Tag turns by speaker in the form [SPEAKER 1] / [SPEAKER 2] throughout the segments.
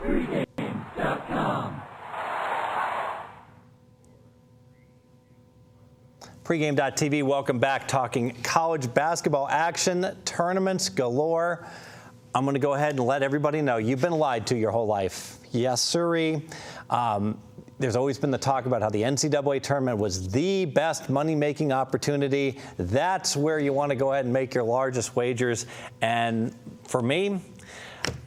[SPEAKER 1] Pregame.com.
[SPEAKER 2] Pregame.tv, welcome back, talking college basketball action, tournaments galore. I'm going to go ahead and let everybody know you've been lied to your whole life. Yes, sirree. There's always been the talk about how the NCAA tournament was the best money-making opportunity. That's where you want to go ahead and make your largest wagers. And for me,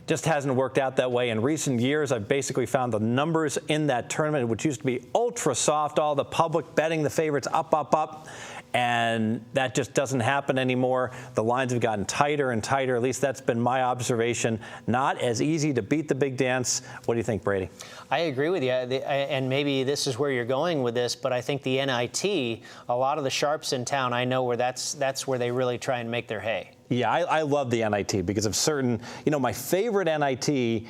[SPEAKER 2] just hasn't worked out that way. In recent years, I've basically found the numbers in that tournament, which used to be ultra soft, all the public betting the favorites up, up, up. And that just doesn't happen anymore. The lines have gotten tighter and tighter. At least that's been my observation. Not as easy to beat the big dance. What do you think, Brady?
[SPEAKER 3] I agree with you. And maybe this is where you're going with this, but I think the NIT, a lot of the sharps in town, I know where that's where they really try and make their hay.
[SPEAKER 2] Yeah, I love the NIT because of certain, my favorite NIT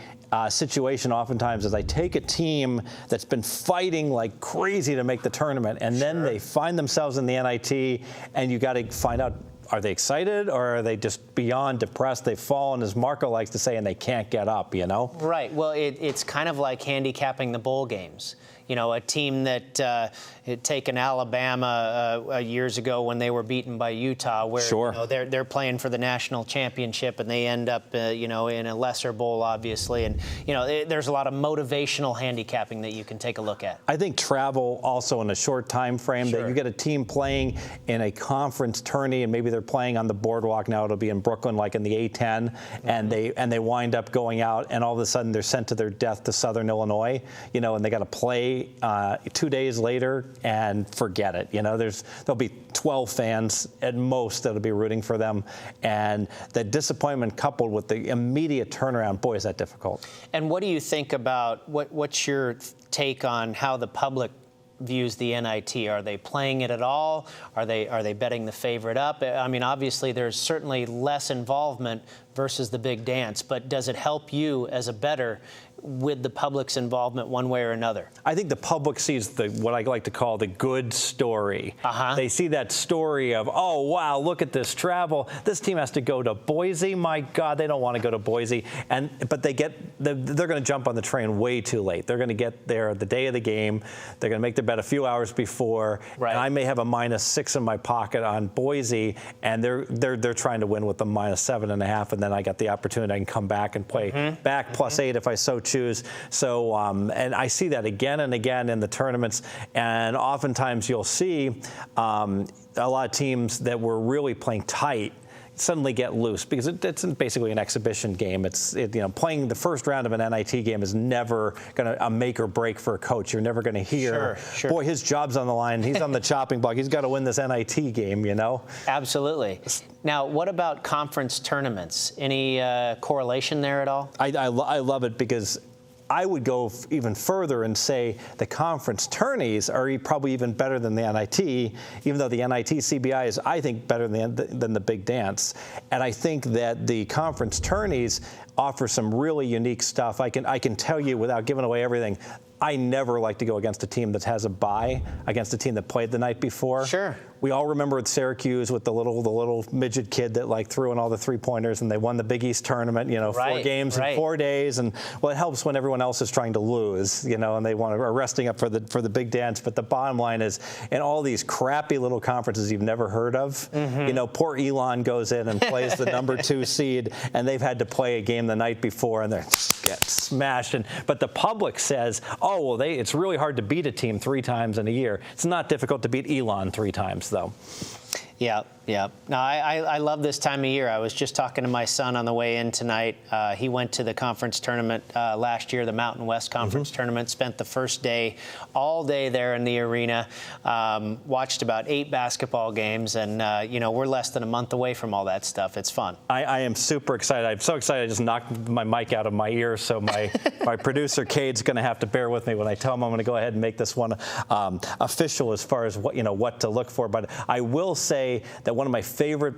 [SPEAKER 2] situation oftentimes is I take a team that's been fighting like crazy to make the tournament, and then they find themselves in the NIT, and you got to find out, are they excited or are they just beyond depressed? They've fallen, as Marco likes to say, and they can't get up, Right.
[SPEAKER 3] Well, it's kind of like handicapping the bowl games. A team that had taken Alabama years ago when they were beaten by Utah, where they're playing for the national championship and they end up in a lesser bowl, obviously, and there's a lot of motivational handicapping that you can take a look at.
[SPEAKER 2] I think travel also in a short time frame, that you get a team playing in a conference tourney and maybe they're playing on the boardwalk. Now it'll be in Brooklyn, like in the A10, and they wind up going out and all of a sudden they're sent to their death to Southern Illinois, and they got to play 2 days later and forget it. There'll be 12 fans at most that'll be rooting for them, and the disappointment coupled with the immediate turnaround, boy, is that difficult.
[SPEAKER 3] And what do you think about what's your take on how the public views the NIT? Are they playing it at all? Are they betting the favorite up? I mean, obviously there's certainly less involvement versus the big dance, but does it help you as a bettor with the public's involvement one way or another?
[SPEAKER 2] I think the public sees what I like to call the good story. They see that story of, oh, wow, look at this travel. This team has to go to Boise. My God, they don't want to go to Boise. But they're going to jump on the train way too late. They're going to get there the day of the game. They're going to make their bet a few hours before. Right. And I may have a -6 in my pocket on Boise, and they're trying to win with the -7.5, and then I got the opportunity. I can come back and play back +8 if I so choose. So, and I see that again and again in the tournaments, and oftentimes you'll see a lot of teams that were really playing tight suddenly get loose because it's basically an exhibition game. Playing the first round of an NIT game is never going to make or break for a coach. You're never going to hear, boy, his job's on the line. He's on the chopping block. He's got to win this NIT game,
[SPEAKER 3] Absolutely. Now, what about conference tournaments? Any correlation there at all?
[SPEAKER 2] I love it because I would go even further and say the conference tourneys are probably even better than the NIT, even though the NIT CBI is, I think, better than the big dance. And I think that the conference tourneys offer some really unique stuff. I can tell you without giving away everything, I never like to go against a team that has a bye, against a team that played the night before.
[SPEAKER 3] Sure.
[SPEAKER 2] We all remember with Syracuse with the little midget kid that threw in all the 3-pointers, and they won the Big East tournament, 4 games in 4 days. And well, it helps when everyone else is trying to lose, and they are resting up for the big dance. But the bottom line is, in all these crappy little conferences you've never heard of, poor Elon goes in and plays the number 2 seed, and they've had to play a game the night before, and they get smashed. But the public says, oh, well, it's really hard to beat a team 3 times in a year. It's not difficult to beat Elon 3 times, though.
[SPEAKER 3] Yeah. No, I love this time of year. I was just talking to my son on the way in tonight. He went to the conference tournament last year, the Mountain West Conference tournament, spent the first day, all day there in the arena, watched about 8 basketball games, and, we're less than a month away from all that stuff. It's fun.
[SPEAKER 2] I am super excited. I'm so excited I just knocked my mic out of my ear, so my producer, Cade's going to have to bear with me when I tell him I'm going to go ahead and make this one official as far as what to look for. But I will say that one of my favorite,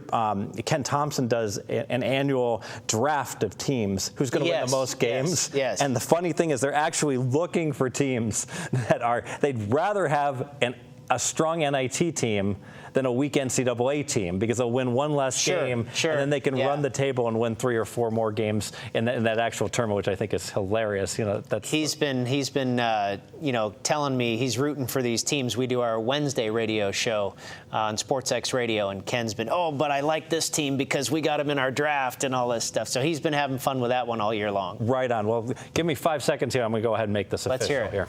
[SPEAKER 2] Ken Thompson does an annual draft of teams, who's going to win the most games.
[SPEAKER 3] Yes.
[SPEAKER 2] And the funny thing is they're actually looking for teams that they'd rather have a strong NIT team than a weak NCAA team, because they'll win one less game, and then they can run the table and win 3 or 4 more games in that actual tournament, which I think is hilarious.
[SPEAKER 3] He's been telling me he's rooting for these teams. We do our Wednesday radio show on SportsX Radio, and Ken's been, but I like this team because we got him in our draft and all this stuff. So he's been having fun with that one all year long.
[SPEAKER 2] Right on. Well, give me 5 seconds here. I'm going to go ahead and make this official.
[SPEAKER 3] Let's hear it.
[SPEAKER 2] Here.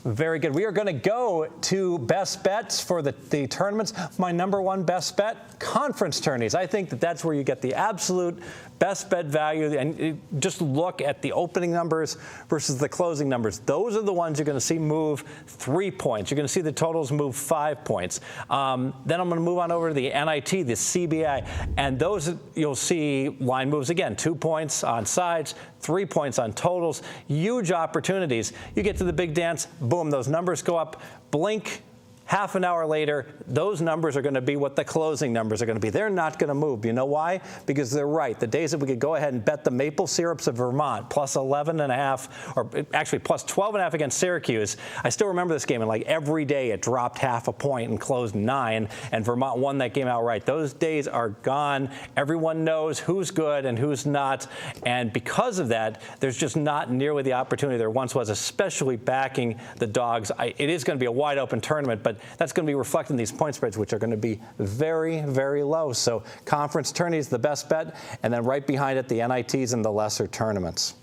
[SPEAKER 2] Very good. We are going to go to best bets for the tournaments. My number one best bet, conference tourneys. I think that's where you get the absolute best bet value. And just look at the opening numbers versus the closing numbers. Those are the ones you're going to see move 3 points. You're going to see the totals move 5 points. Then I'm going to move on over to the NIT, the CBI. And those you'll see line moves again. 2 points on sides, 3 points on totals. Huge opportunities. You get to the big dance, boom, those numbers go up. Blink, half an hour later, those numbers are going to be what the closing numbers are going to be. They're not going to move. You know why? Because they're right. The days that we could go ahead and bet the maple syrups of Vermont plus 11.5, or actually plus 12.5 against Syracuse. I still remember this game, and like every day it dropped half a point and closed 9, and Vermont won that game outright. Those days are gone. Everyone knows who's good and who's not, and because of that, there's just not nearly the opportunity there once was, especially backing the dogs. It is going to be a wide open tournament, but that's going to be reflected in these point spreads, which are going to be very, very low. So conference tourneys, the best bet, and then right behind it, the NITs and the lesser tournaments.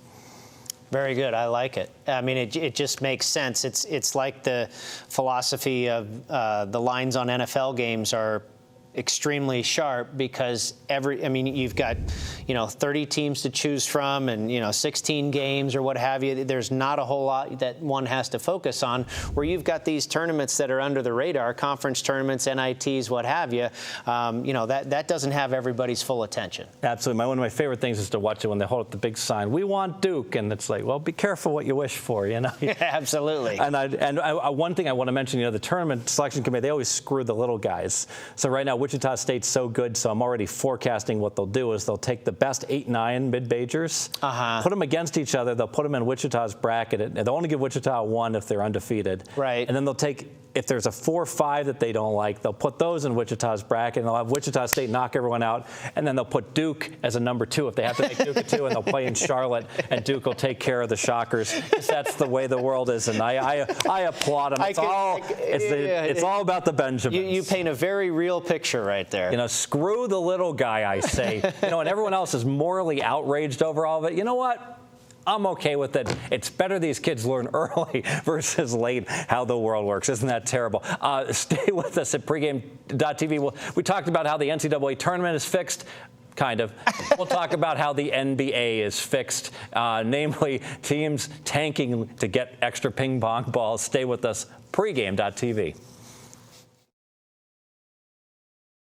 [SPEAKER 3] Very good. I like it. I mean, it just makes sense. It's like the philosophy of the lines on NFL games are extremely sharp, because you've got 30 teams to choose from, and 16 games or what have you. There's not a whole lot that one has to focus on, where you've got these tournaments that are under the radar, conference tournaments, NITs, what have you. That doesn't have everybody's full attention.
[SPEAKER 2] Absolutely. One of my favorite things is to watch it when they hold up the big sign, "We want Duke," and it's like, well, be careful what you wish for,
[SPEAKER 3] Yeah, absolutely.
[SPEAKER 2] And one thing I want to mention, the tournament selection committee, they always screw the little guys. So right now, Wichita State's so good, so I'm already forecasting what they'll do is they'll take the best 8-9 mid-majors, put them against each other. They'll put them in Wichita's bracket, and they'll only give Wichita 1 if they're undefeated. Right. And then they'll take, if there's a 4-5 that they don't like, they'll put those in Wichita's bracket, and they'll have Wichita State knock everyone out, and then they'll put Duke as a number 2 if they have to make Duke a 2, and they'll play in Charlotte, and Duke will take care of the Shockers. That's the way the world is, and I applaud them. It's all about the Benjamins.
[SPEAKER 3] You paint a very real picture right there.
[SPEAKER 2] Screw the little guy, I say. And everyone else is morally outraged over all of it. You know what? I'm okay with it. It's better these kids learn early versus late how the world works. Isn't that terrible? Stay with us at pregame.tv. We talked about how the NCAA tournament is fixed. Kind of. We'll talk about how the NBA is fixed, namely teams tanking to get extra ping pong balls. Stay with us. Pregame.tv.